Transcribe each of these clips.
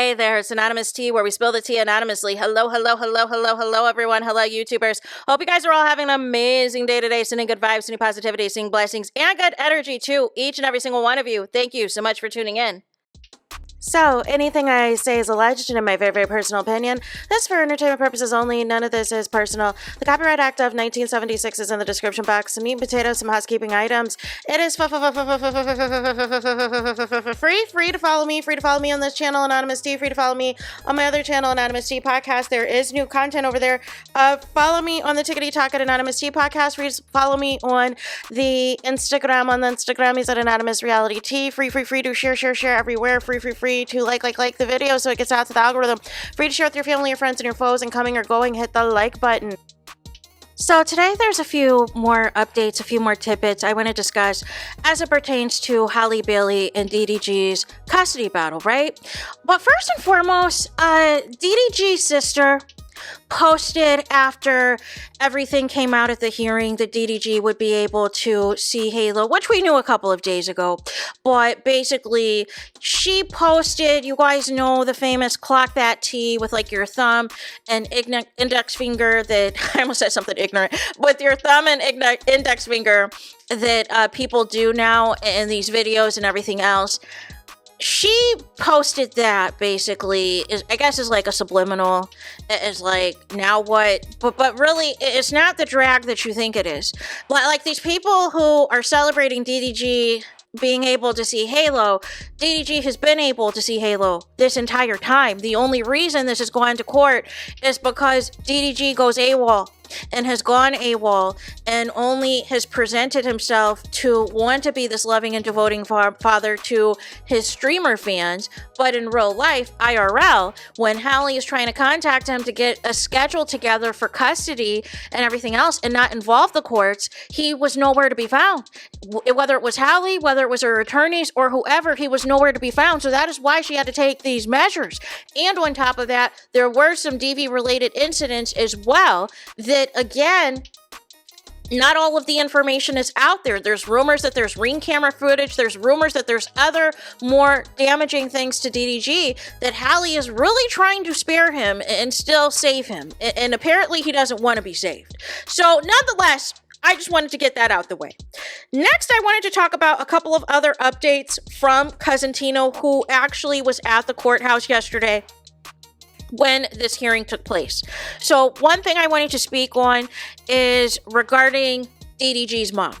Hey there, it's Anonymous Tea, where we spill the tea anonymously. Hello, everyone. Hello, YouTubers. Hope you guys are all having an amazing day today, sending good vibes, sending positivity, sending blessings, and good energy to each and every single one of you. Thank you so much for tuning in. So, anything I say is alleged and in my very, very personal opinion. This is for entertainment purposes only. None of this is personal. The Copyright Act of 1976 is in the description box. Some meat and potatoes, some housekeeping items. It is free to follow me. Free to follow me on this channel, Anonymous Tea. Free to follow me on my other channel, Anonymous Tea Podcast. There is new content over there. Follow me on the Tickety Talk at Anonymous Tea Podcast. Free to follow me on the Instagram. On the Instagram, he's at Anonymous Reality Tea. Free to share everywhere. Free to like the video so it gets out to the algorithm. Free to share with your family, your friends, and your foes, and coming or going, hit the like button. So today there's a few more updates, a few more tidbits I want to discuss as it pertains to Halle Bailey and DDG's custody battle, right? But first and foremost, DDG's sister posted after everything came out at the hearing that DDG would be able to see Halo, which we knew a couple of days ago. But basically, she posted, you guys know the famous clock that T with like your thumb and index finger that, I almost said something ignorant, with your thumb and index finger that people do now in these videos and everything else. She posted that basically, I guess is like a subliminal, is like, now what? But really, it's not the drag that you think it is. Like these people who are celebrating DDG being able to see Halo, DDG has been able to see Halo this entire time. The only reason this has gone to court is because DDG goes AWOL and has gone AWOL and only has presented himself to want to be this loving and devoting father to his streamer fans, but in real life, IRL, when Halle is trying to contact him to get a schedule together for custody and everything else and not involve the courts, he was nowhere to be found. Whether it was Halle, whether it was her attorneys or whoever, he was nowhere to be found. So that is why she had to take these measures. And on top of that, there were some DV related incidents as well that, again, not all of the information is out there. There's rumors that there's ring camera footage. There's rumors that there's other more damaging things to DDG that Halle is really trying to spare him and still save him. And apparently he doesn't want to be saved. So nonetheless, I just wanted to get that out the way. Next, I wanted to talk about a couple of other updates from Cousin Tino, who actually was at the courthouse yesterday when this hearing took place. So one thing I wanted to speak on is regarding DDG's mom.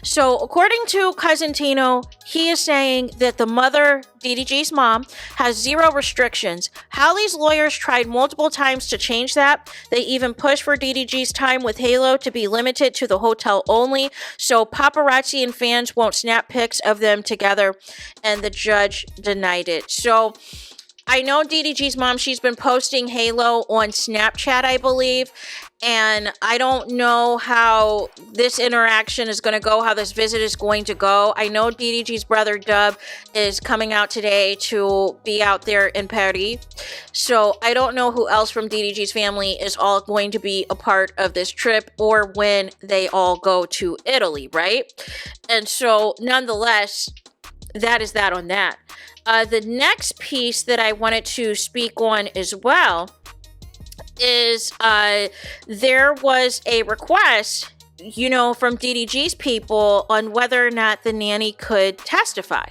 So according to Cousin Tino, he is saying that the mother, DDG's mom, has zero restrictions. Halle's lawyers tried multiple times to change that. They even pushed for DDG's time with Halo to be limited to the hotel only, so paparazzi and fans won't snap pics of them together, and the judge denied it. So I know DDG's mom, she's been posting Halo on Snapchat, I believe, and I don't know how this interaction is going to go, how this visit is going to go. I know DDG's brother, Dub, is coming out today to be out there in Paris, so I don't know who else from DDG's family is all going to be a part of this trip or when they all go to Italy, right? And so, nonetheless, that is that on that. The next piece that I wanted to speak on as well is there was a request, you know, from DDG's people on whether or not the nanny could testify.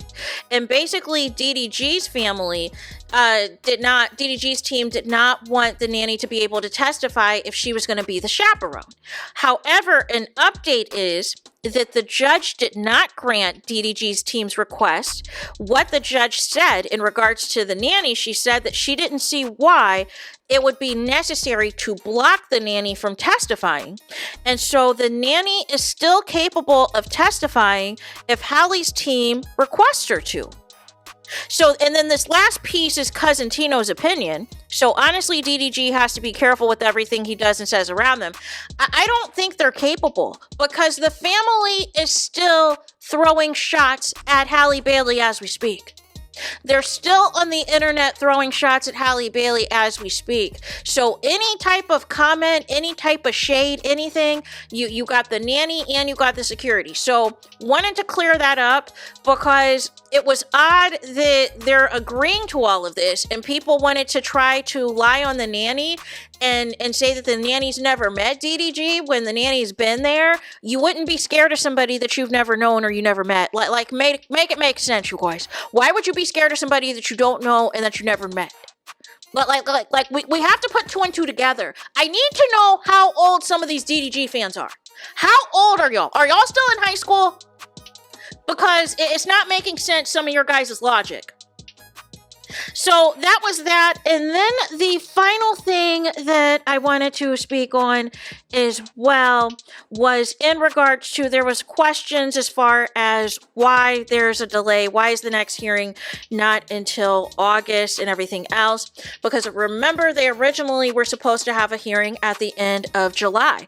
And basically DDG's family DDG's team did not want the nanny to be able to testify if she was going to be the chaperone. However, an update is that the judge did not grant DDG's team's request. What the judge said in regards to the nanny, she said that she didn't see why it would be necessary to block the nanny from testifying. And so the nanny is still capable of testifying if Halle's team requests her to. So, and then this last piece is Cousin Tino's opinion. So honestly, DDG has to be careful with everything he does and says around them. I don't think they're capable because the family is still throwing shots at Halle Bailey as we speak. They're still on the internet throwing shots at Halle Bailey as we speak. So any type of comment, any type of shade, anything, you got the nanny and you got the security. So wanted to clear that up because it was odd that they're agreeing to all of this and people wanted to try to lie on the nanny and say that the nanny's never met DDG when the nanny's been there. You wouldn't be scared of somebody that you've never known or you never met. Like make it make sense, you guys. Why would you be scared of somebody that you don't know and that you never met? But we have to put two and two together. I need to know how old some of these DDG fans are. How old are y'all? Are y'all still in high school? Because it's not making sense, some of your guys' logic. So that was that. And then the final thing that I wanted to speak on as well was in regards to, there was questions as far as why there's a delay. Why is the next hearing not until August and everything else? Because remember, they originally were supposed to have a hearing at the end of July.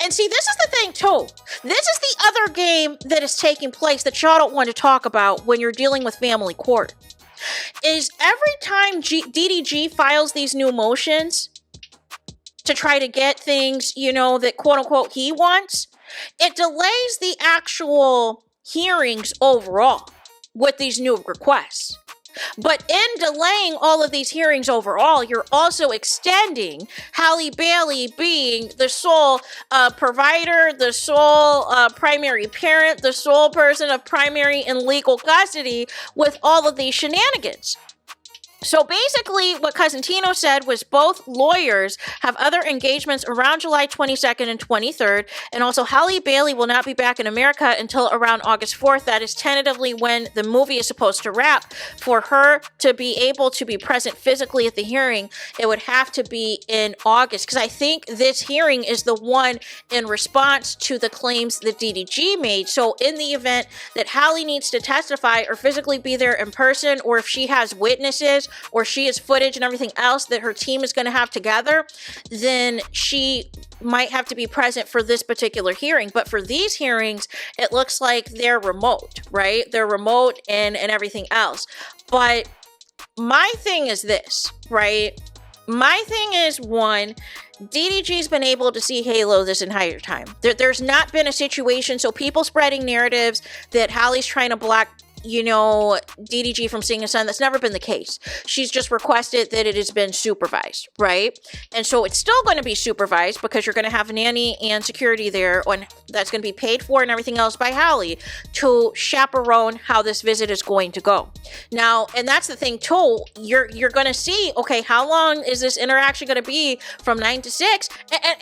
And see, this is the thing too. This is the other game that is taking place that y'all don't want to talk about when you're dealing with family court. Is every time DDG files these new motions to try to get things, that quote unquote he wants, it delays the actual hearings overall with these new requests. But in delaying all of these hearings overall, you're also extending Halle Bailey being the sole provider, the sole primary parent, the sole person of primary and legal custody with all of these shenanigans. So basically what Cousin Tino said was both lawyers have other engagements around July 22nd and 23rd. And also Halle Bailey will not be back in America until around August 4th. That is tentatively when the movie is supposed to wrap. For her to be able to be present physically at the hearing, it would have to be in August. Because I think this hearing is the one in response to the claims that DDG made. So in the event that Halle needs to testify or physically be there in person, or if she has witnesses, or she has footage and everything else that her team is going to have together, then she might have to be present for this particular hearing. But for these hearings, it looks like they're remote, right? They're remote and everything else. But my thing is this, right? My thing is, one, DDG's been able to see Halo this entire time. There's not been a situation, so people spreading narratives that Halle's trying to block DDG from seeing his son. That's never been the case. She's just requested that it has been supervised, right? And so it's still going to be supervised because you're going to have a nanny and security there, and that's going to be paid for and everything else by Halle to chaperone how this visit is going to go. Now, and that's the thing too, you're going to see, okay, how long is this interaction going to be from 9 to 6?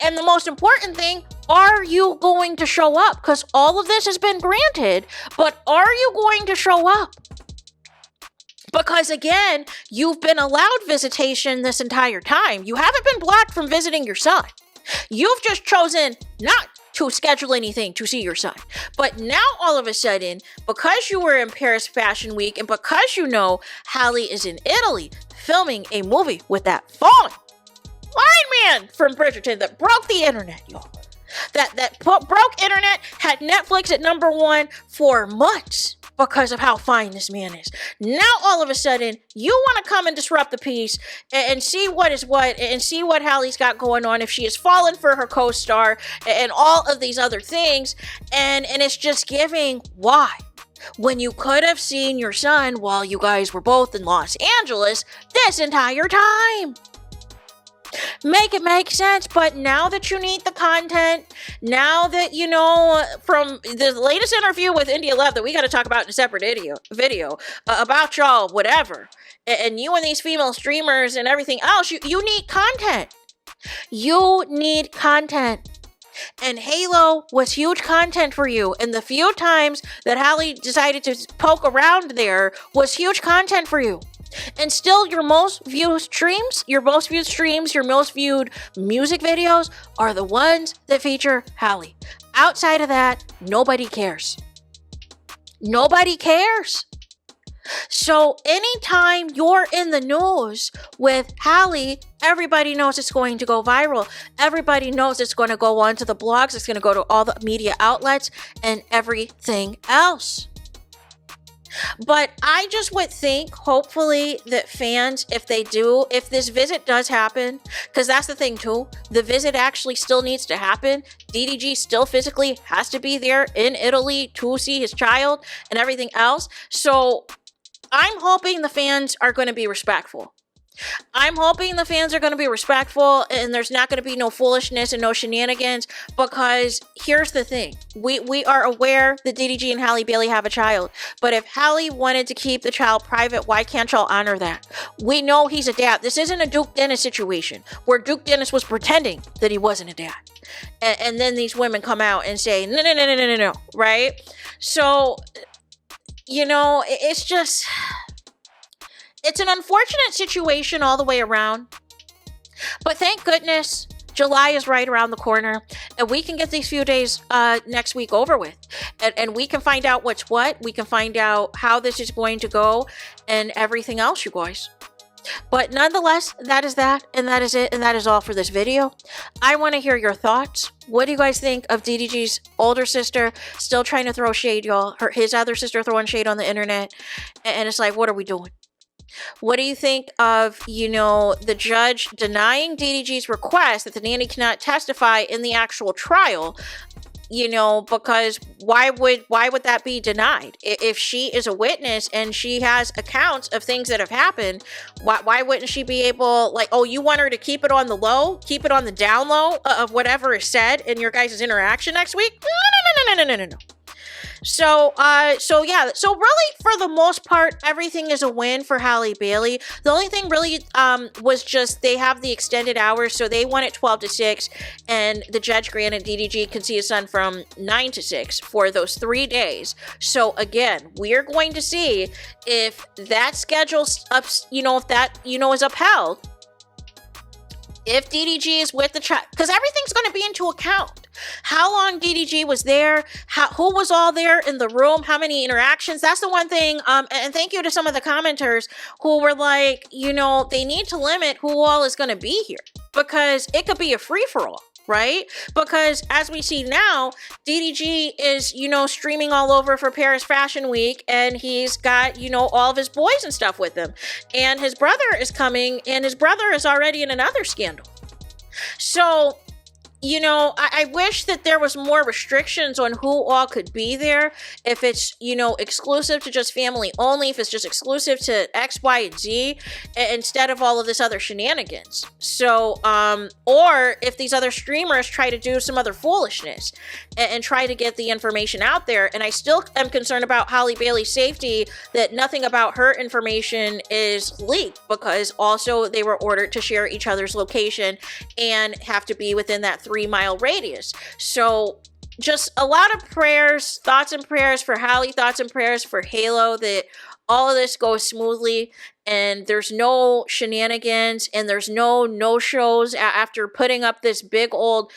And the most important thing, are you going to show up? Because all of this has been granted, but are you going to show up? Because again, you've been allowed visitation this entire time. You haven't been blocked from visiting your son. You've just chosen not to schedule anything to see your son. But now all of a sudden, because you were in Paris Fashion Week and because Halle is in Italy filming a movie with that fallen blind man from Bridgerton that broke the internet, y'all. That broke internet, had Netflix at #1 for months because of how fine this man is. Now all of a sudden, you want to come and disrupt the peace and see what is what and see what Halle's got going on, if she has fallen for her co-star and all of these other things. And it's just giving why. When you could have seen your son while you guys were both in Los Angeles this entire time. Make it make sense. But now that you need the content, now that from the latest interview with India Love that we got to talk about in a separate video about y'all, whatever, and you and these female streamers and everything else, you need content. You need content. And Halo was huge content for you. And the few times that Halle decided to poke around there was huge content for you. And still, your most viewed streams, your most viewed music videos are the ones that feature Halle. Outside of that, nobody cares. Nobody cares. So anytime you're in the news with Halle, everybody knows it's going to go viral. Everybody knows it's going to go onto the blogs. It's going to go to all the media outlets and everything else. But I just would think, hopefully, that fans, if this visit does happen, because that's the thing too, the visit actually still needs to happen. DDG still physically has to be there in Italy to see his child and everything else. So I'm hoping the fans are going to be respectful. I'm hoping the fans are going to be respectful and there's not going to be no foolishness and no shenanigans, because here's the thing. We are aware that DDG and Halle Bailey have a child, but if Halle wanted to keep the child private, why can't y'all honor that? We know he's a dad. This isn't a Duke Dennis situation where Duke Dennis was pretending that he wasn't a dad. And then these women come out and say, no, right? So, you know, it's just... It's an unfortunate situation all the way around, but thank goodness July is right around the corner and we can get these few days next week over with, and we can find out what's what. We can find out how this is going to go and everything else, you guys. But nonetheless, that is that, and that is it, and that is all for this video. I want to hear your thoughts. What do you guys think of DDG's older sister still trying to throw shade, y'all? His other sister throwing shade on the internet, and it's like, what are we doing? What do you think of, you know, the judge denying DDG's request that the nanny cannot testify in the actual trial? You know, because why would that be denied? If she is a witness and she has accounts of things that have happened, why wouldn't she be able, like, oh, you want her to keep it on the low, keep it on the down low of whatever is said in your guys' interaction next week? No. So yeah, so really, for the most part, everything is a win for Halle Bailey. The only thing really was just they have the extended hours, so they won at 12 to 6, and the judge granted DDG can see his son from 9 to 6 for those 3 days. So again, we're going to see if that schedule's up, you know, if that, you know, is upheld. If DDG is with the child, because everything's going to be into account. How long DDG was there, who was all there in the room, how many interactions. That's the one thing, and thank you to some of the commenters who were like, you know, they need to limit who all is going to be here, because it could be a free-for-all, right? Because as we see now, DDG is, you know, streaming all over for Paris Fashion Week, and he's got, you know, all of his boys and stuff with him, and his brother is coming, and his brother is already in another scandal. So, you know, I wish that there was more restrictions on who all could be there. If it's, you know, exclusive to just family only, if it's just exclusive to X, Y, and Z, instead of all of this other shenanigans. So, or if these other streamers try to do some other foolishness and try to get the information out there. And I still am concerned about Halle Bailey's safety, that nothing about her information is leaked, because also they were ordered to share each other's location and have to be within that 3-mile radius. So just a lot of prayers, thoughts and prayers for Halle, thoughts and prayers for Halo, that all of this goes smoothly and there's no shenanigans and there's no shows after putting up this big old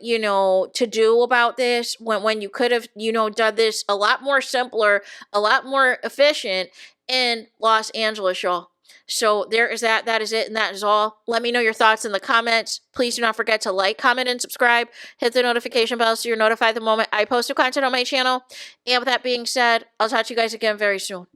you know, to do about this, when you could have, you know, done this a lot more simpler, a lot more efficient in Los Angeles, y'all. So there is that. That is it, and that is all. Let me know your thoughts in the comments. Please do not forget to like, comment, and subscribe. Hit the notification bell so you're notified the moment I post new content on my channel. And with that being said, I'll talk to you guys again very soon.